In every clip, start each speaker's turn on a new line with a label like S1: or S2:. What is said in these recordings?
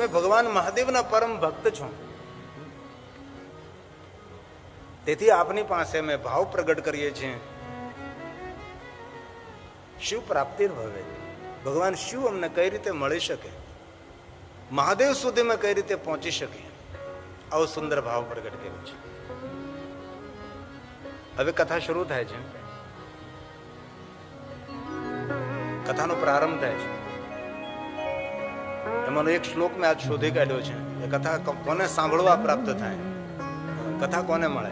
S1: તમે ભગવાન મહાદેવના પરમ ભક્ત છો, તેથી આપની પાસે અમે ભાવ પ્રગટ કરીએ છીએ. શિવ પ્રાપ્તિ ભવે, ભગવાન શિવ અમને કઈ રીતે મળી શકે, મહાદેવ સુધી અમે કઈ રીતે પહોંચી શકીએ, આવો સુંદર ભાવ પ્રગટ કર્યો છે. હવે કથા શરૂ થાય છે, કથાનો પ્રારંભ થાય છે. એમાંનો એક શ્લોક મેં આજ શોધી કાઢ્યો છે. એ કથા કોને સાંભળવા પ્રાપ્ત થાય, કથા કોને મળે.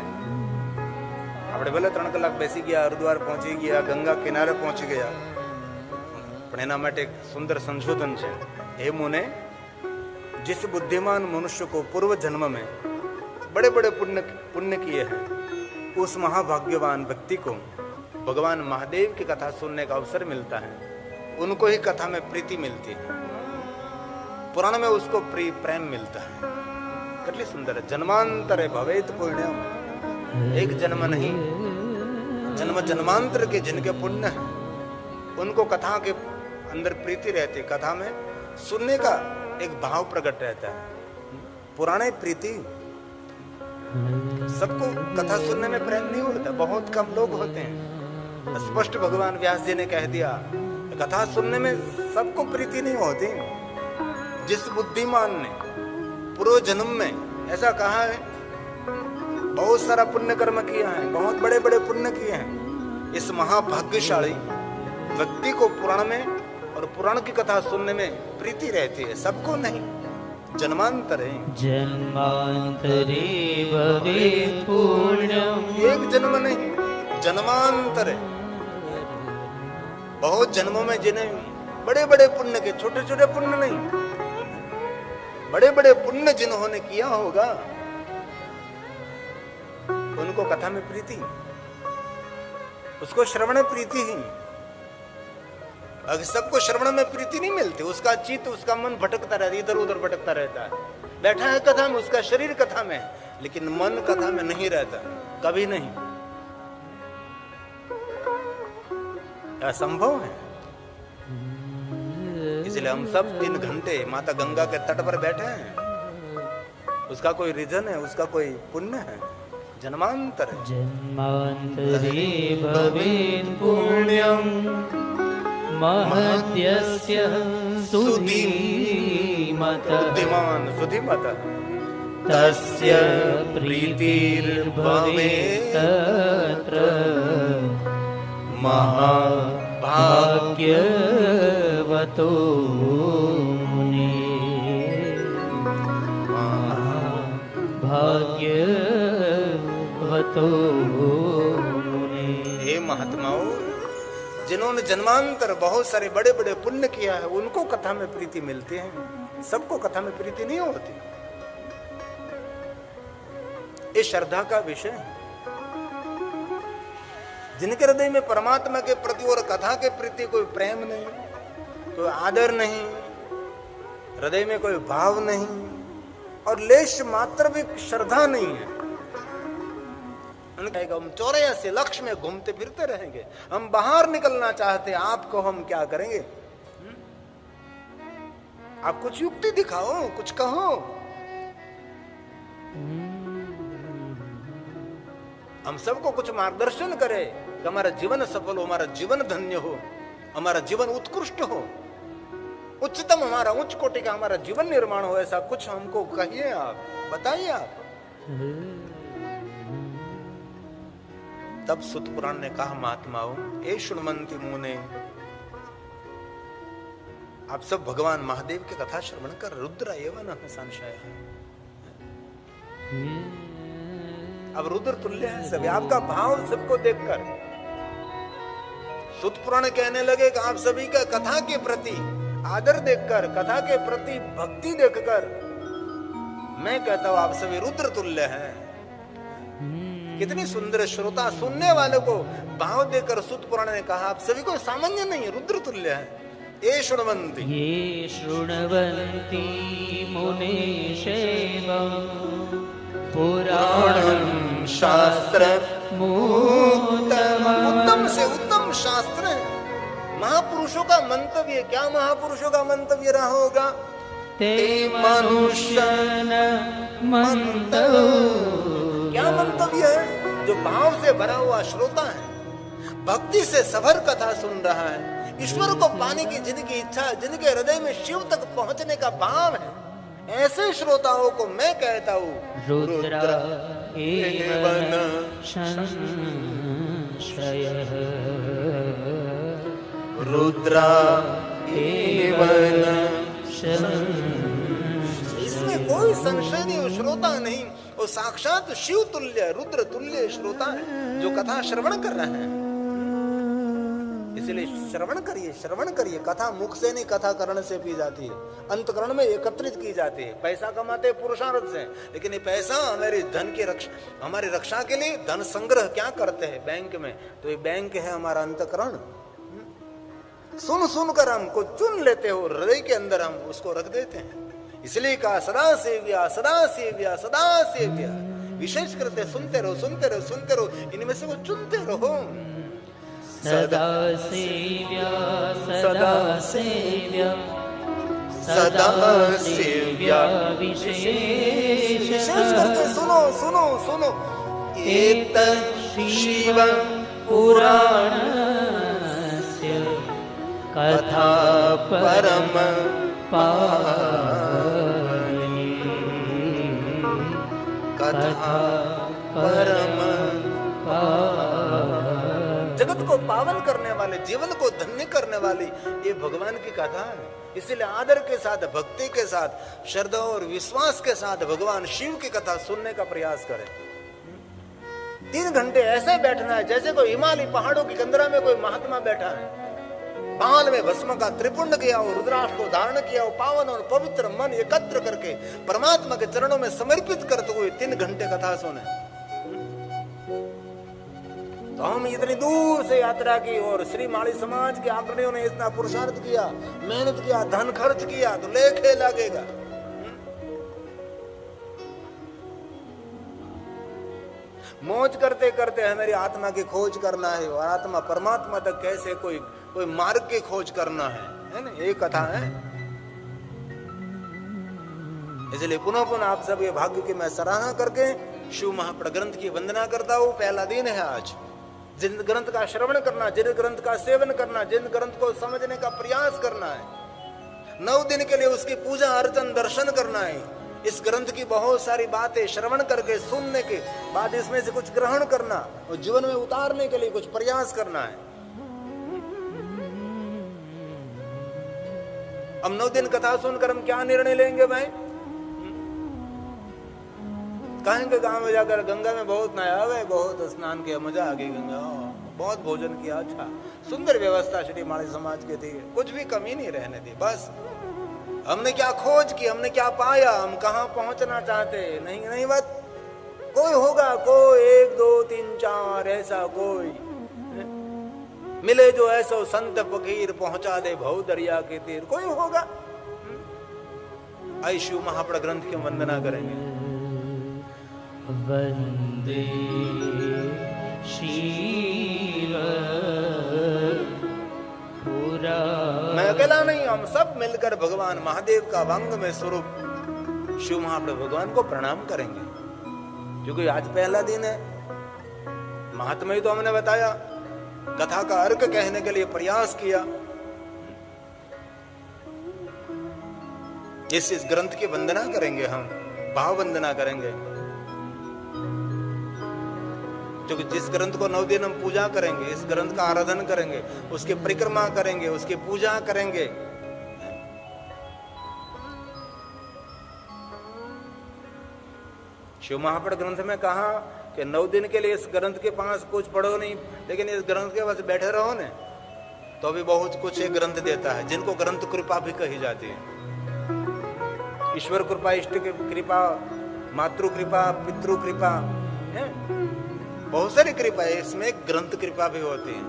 S1: આપણે ભલે 3 કલાક બેસી ગયા, હરિદ્વાર પહોંચી ગયા, ગંગા કિનારે પહોંચી ગયા, પણ એના માટે એક સુંદર સંશોધન છે. हे मुने, जिस बुद्धिमान मनुष्य को पूर्व जन्म में बड़े बड़े पुण्य किए हैं, उस महाभाग्यवान व्यक्ति को भगवान महादेव की कथा सुनने का अवसर मिलता है. उनको ही कथा में प्रीति मिलती है, पुराण में उसको प्रेम मिलता है. कितनी सुंदर है. जन्मांतरे भवेत पुण्यम, एक जन्म नहीं, जन्म जन्मांतर के जिनके पुण्य है उनको कथा के अंदर प्रीति रहती, कथा में सुनने का एक भाव प्रकट रहता है. पुराने प्रीति, सबको कथा सुनने में प्रेम नहीं होता, बहुत कम लोग होते हैं. स्पष्ट भगवान व्यास जी ने कह दिया, कथा सुनने में सबको प्रीति नहीं होती. जिस बुद्धिमान ने पूर्व जन्म में ऐसा कहा है, बहुत सारा पुण्य कर्म किया है, बहुत बड़े बड़े पुण्य किए हैं, इस महाभाग्यशाली व्यक्ति को पुराण में और पुराण की कथा सुनने में प्रीति रहती है. सबको नहीं, जन्मांतरे
S2: भवेत् पुण्यम,
S1: एक जन्म नहीं, जन्मांतरे बहुत जन्मों में जिन्हें बड़े बड़े पुण्य के, छोटे छोटे पुण्य नहीं, बड़े बड़े पुण्य जिन्होंने किया होगा उनको कथा में प्रीति, उसको श्रवण प्रीति ही. अगर सबको श्रवण में प्रीति नहीं मिलती, उसका चित्त, उसका मन भटकता रहता है, इधर उधर भटकता रहता है. बैठा है कथा में, उसका शरीर कथा में है, लेकिन मन कथा में नहीं रहता, कभी नहीं. असंभव है. इसलिए हम सब 3 घंटे माता गंगा के तट पर बैठे हैं. उसका कोई रीजन है, उसका कोई पुण्य है. जन्मांतर है.
S2: जन्मांतरे भवेत् पुण्यम महत्यस्य सुधीमत,
S1: बुद्धिमान सुधीमत,
S2: तस्य प्रीतिर्भवेत् तत्र महाभाग्यवतो मुने, महाभाग्यवतो मुने.
S1: हे महात्माओं, जिन्होंने जन्मांतर बहुत सारे बड़े बड़े पुण्य किया है, उनको कथा में प्रीति मिलती है, सबको कथा में प्रीति नहीं होती. ये श्रद्धा का विषय है. जिनके हृदय में परमात्मा के प्रति और कथा के प्रति कोई प्रेम नहीं, कोई आदर नहीं, हृदय में कोई भाव नहीं और लेश मात्र भी श्रद्धा नहीं है, हम 84 लक्ष्य में घूमते फिरते रहेंगे, हम बाहर निकलना चाहते, आपको हम क्या करेंगे? आप कुछ युक्ति दिखाओ, कुछ कहो. हम सबको कुछ मार्गदर्शन करें कि हमारा जीवन सफल हो, हमारा जीवन धन्य हो, हमारा जीवन उत्कृष्ट हो, उच्चतम हमारा उच्च कोटि का हमारा जीवन निर्माण हो. ऐसा कुछ हमको कहिए, आप बताइए. आप तब सुत पुराण ने कहा, महात्माओं, ए शृण्वन्ति मुने, आप सब भगवान महादेव की कथा श्रवण कर. रुद्र एवं संशय, अब रुद्र तुल्य है सभी. आपका भाव सबको देखकर सुत पुराण कहने लगे कि आप सभी का कथा के प्रति आदर देखकर, कथा के प्रति भक्ति देखकर मैं कहता हूं आप सभी रुद्र तुल्य हैं. कितनी सुंदर श्रोता, सुनने वाले को भाव देकर सुत पुराण ने कहा आप सभी को सामान्य नहीं, रुद्र तुल्य है. ये शृण्वन्ति
S2: मुने शैवम् पुराणं शास्त्र
S1: उत्तम से उत्तम शास्त्र है. महापुरुषों का मंतव्य, क्या महापुरुषों का मंतव्य रहा होगा?
S2: ते मनुष्यन मंतव्य।
S1: क्या मंतव्य है? जो भाव से भरा हुआ श्रोता है, भक्ति से सभर कथा सुन रहा है, ईश्वर को पाने की जिनकी इच्छा, जिनके हृदय में शिव तक पहुंचने का भाव है, ऐसे श्रोताओं को मैं कहता हूँ
S2: रुद्र एवं संशयः।
S1: रुद्रा एवं इसमें कोई संशय नहीं, वो श्रोता नहीं, वो साक्षात शिव तुल्य, रुद्र तुल्य श्रोता है जो कथा श्रवण कर रहे हैं। इसलिए श्रवण करिए, श्रवण करिए। कथा मुख से नहीं, कथा करण से पी जाती है, अंतकरण में एकत्रित की जाती है। पैसा कमाते पुरुषार्थ से, लेकिन ये पैसा हमारे धन की रक्षा, हमारी रक्षा के लिए धन संग्रह क्या करते हैं बैंक में, तो ये बैंक है हमारा अंतकरण। सुन सुनकर हमको चुन लेते हो, हृदय के अंदर हम उसको रख देते हैं। इसलिए कहा सदा सेव्या सदा सेव्या सदा सेव्या। विशेष करते सुनते रहो, सुनते रहो, सुनते रहो, इनमें से वो चुनते रहो।
S2: सदा सेव्या सदा सेव्या
S1: सदा सेव्या
S2: विशेष
S1: करके सुनो सुनो सुनो।
S2: एतत् शिव पुराणस्य कथा परम पावनी।
S1: कथा परम जगत को पावन करने वाले, जीवन को धन्य करने वाली ये भगवान की कथा है। इसलिए आदर के साथ, भक्ति के साथ, श्रद्धा और विश्वास के साथ भगवान शिव की कथा सुनने का प्रयास करें। 3 घंटे ऐसे बैठना है जैसे कोई हिमालय पहाड़ों की कंदरा में कोई महात्मा बैठा है, बाल में भस्म का त्रिपुंड किया और रुद्राक्ष को धारण किया, पावन और पवित्र मन एकत्र करके परमात्मा के चरणों में समर्पित करते हुए 3 घंटे कथा सुने। तो हम इतनी दूर से यात्रा की और श्री माली समाज के अग्रणियों ने इतना पुरुषार्थ किया, मेहनत किया, धन खर्च किया, तो लेखे लगेगा। मौज करते करते हमारी आत्मा की खोज करना है, और आत्मा परमात्मा तक कैसे कोई मार्ग की खोज करना है ना, ये कथा है। इसलिए पुनः पुनः आप सब ये भाग्य की मैं सराहना करके शिव महापड़ ग्रंथ की वंदना करता हूँ। पहला दिन है आज। जिन ग्रंथ का श्रवण करना, जिन ग्रंथ का सेवन करना, जिन ग्रंथ को समझने का प्रयास करना है, 9 दिन के लिए उसकी पूजा अर्चन दर्शन करना है। इस ग्रंथ की बहुत सारी बातें श्रवण करके सुनने के बाद इसमें से कुछ ग्रहण करना और जीवन में उतारने के लिए कुछ प्रयास करना है। हम 9 दिन कथा सुनकर हम क्या निर्णय लेंगे भाई? कहेंगे गांव में जाकर गंगा में बहुत नहाया हुआ, बहुत स्नान किया, मजा आ गई, गंगा बहुत भोजन किया, अच्छा सुंदर व्यवस्था श्री माली समाज के थी, कुछ भी कमी नहीं रहने दी। बस हमने क्या खोज की, हमने क्या पाया, हम कहाँ पहुंचना चाहते? नहीं बात कोई होगा, कोई 1 2 3 4 ऐसा कोई मिले जो ऐसा संत फकीर पहुंचा दे भव दरिया के तीर, कोई होगा? आई शिव महापड़ ग्रंथ की वंदना करेंगे।
S2: वंदे शिव पुरा।
S1: मैं अकेला नहीं, हम सब मिलकर भगवान महादेव का वांग में स्वरूप शिव महापड़ भगवान को प्रणाम करेंगे, क्योंकि आज पहला दिन है। महात्मा ही तो हमने बताया, कथा का अर्क कहने के लिए प्रयास किया। इस ग्रंथ की वंदना करेंगे, हम भाव वंदना करेंगे, क्योंकि जिस ग्रंथ को 9 दिन हम पूजा करेंगे, इस ग्रंथ का आराधन करेंगे, उसकी परिक्रमा करेंगे, उसकी पूजा करेंगे। शिव महापड़ ग्रंथ में कहा कि 9 दिन के लिए इस ग्रंथ के पास कुछ पढ़ो नहीं, लेकिन इस ग्रंथ के पास बैठे रहो ने तो भी बहुत कुछ एक ग्रंथ देता है, जिनको ग्रंथ कृपा भी कही जाती है। ईश्वर कृपा, इष्ट कृपा, मातृ कृपा, पितृ कृपा है, बहुत सारी कृपा है, इसमें ग्रंथ कृपा भी होती है।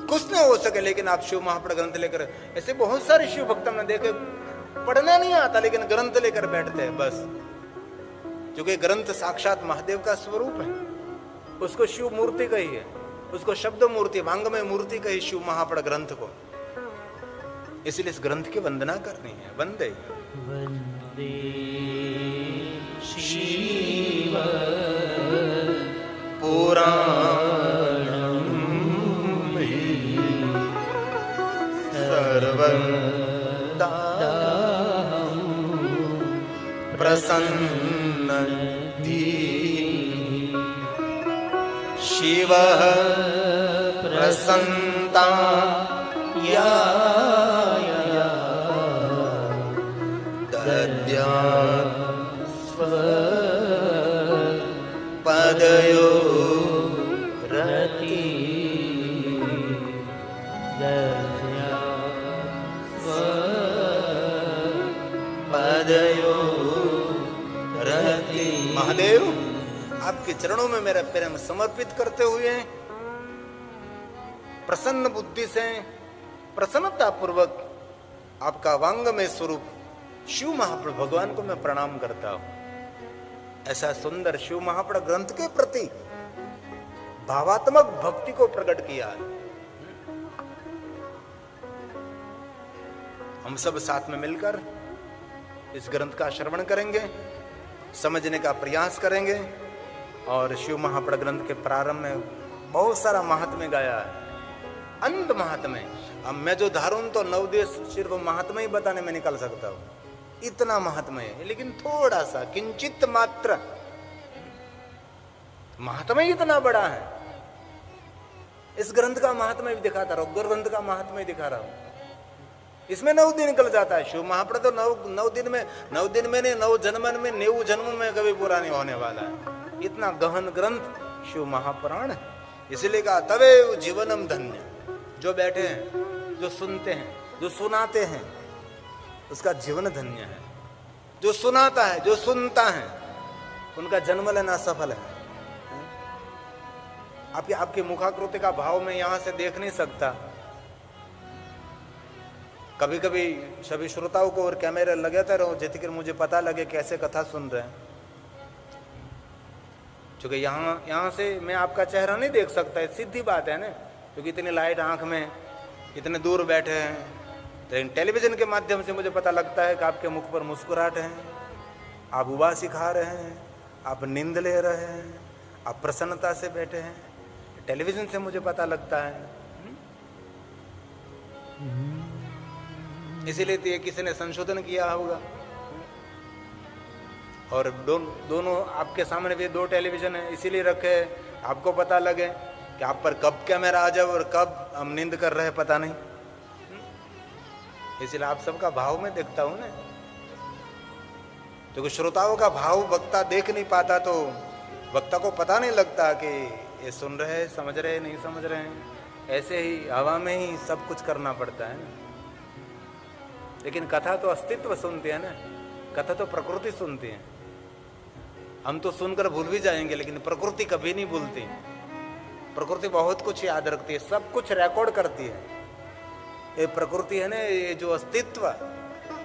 S1: कुछ नहीं हो सके लेकिन आप शिव महापड़ ग्रंथ लेकर, ऐसे बहुत सारे शिव भक्त हमने देखे पढ़ना नहीं आता लेकिन ग्रंथ लेकर बैठते हैं बस, क्योंकि ग्रंथ साक्षात महादेव का स्वरूप है। उसको शिव मूर्ति कही है, उसको शब्द मूर्ति, वांग में मूर्ति कही शिव महापड़ ग्रंथ को। इसलिए इस ग्रंथ की वंदना करनी है। वंदे
S2: वंदे शिव
S1: पुराणं सर्वदा प्रसन्नधि शिवः प्रसन्नता या पदयो
S2: रति
S1: पदयो रति। महादेव, आपके चरणों में मेरा प्रेम समर्पित करते हुए प्रसन्न बुद्धि से प्रसन्नता पूर्वक आपका वांगमय स्वरूप शिव महाप्रभु भगवान को मैं प्रणाम करता हूं। ऐसा सुंदर शिव महाप्रभु ग्रंथ के प्रति भावात्मक भक्ति को प्रकट किया। हम सब साथ में मिलकर इस ग्रंथ का श्रवण करेंगे, समझने का प्रयास करेंगे। और शिव महाप्रभु ग्रंथ के प्रारंभ में बहुत सारा महात्म्य गाया है, अंत महात्म्य। अब मैं जो धारूं तो 9 देश सिर्फ महात्म्य ही बताने में निकल सकता हूं, इतना महात्म्य है। लेकिन थोड़ा सा किंचित मात्र महात्म्य इतना बड़ा है। इस ग्रंथ का महात्म्य भी दिखाता रहा हूं, ग्रंथ का महात्म्य दिखा रहा हूं। इसमें 9 दिन निकल जाता है। शिव महाप्रभु तो 9 दिन में नहीं 9 जन्मन में 9 जन्म में कभी पूरा नहीं होने वाला है। इतना गहन ग्रंथ शिव महापुराण है। इसलिए कहा तवे जीवनम धन्य। जो बैठे हैं, जो सुनते हैं, जो सुनाते हैं, उसका जीवन धन्य है। जो सुनाता है, जो सुनता है, उनका जन्म लेना सफल है। आपके मुखाकृति का भाव मैं यहां से देख नहीं सकता। कभी कभी सभी श्रोताओं को और कैमरे लगाते रहो जिससे कि मुझे पता लगे कैसे कथा सुन रहे हैं। क्योंकि यहाँ से मैं आपका चेहरा नहीं देख सकता, सीधी बात है ना, क्योंकि इतनी लाइट आंख में, इतने दूर बैठे हैं। तो टेलीविजन के माध्यम से मुझे पता लगता है कि आपके मुख पर मुस्कुराहट है, आप उबासी खा रहे हैं, आप नींद ले रहे हैं, आप प्रसन्नता से बैठे हैं। टेलीविजन से मुझे पता लगता है। इसीलिए तो ये किसी ने संशोधन किया होगा। और दोनों आपके सामने भी 2 टेलीविजन है, इसीलिए रखे आपको पता लगे कि आप पर कब कैमरा आ जाए और कब हम नींद कर रहे हैं पता नहीं। इसलिए आप सबका भाव में देखता हूं ना, क्योंकि श्रोताओं का भाव वक्ता देख नहीं पाता, तो वक्ता को पता नहीं लगता कि ये सुन रहे हैं, समझ रहे हैं, नहीं समझ रहे हैं। ऐसे ही हवा में ही सब कुछ करना पड़ता है ना। लेकिन कथा तो अस्तित्व सुनती है ना, कथा तो प्रकृति सुनती है। हम तो सुनकर भूल भी जाएंगे, लेकिन प्रकृति कभी नहीं भूलती। प्रकृति बहुत कुछ याद रखती है, सब कुछ रिकॉर्ड करती है। ये प्रकृति है ना, ये जो अस्तित्व,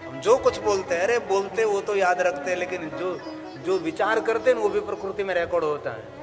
S1: हम जो कुछ बोलते हैं, अरे बोलते वो तो याद रखते हैं, लेकिन जो विचार करते हैं वो भी प्रकृति में रिकॉर्ड होता है।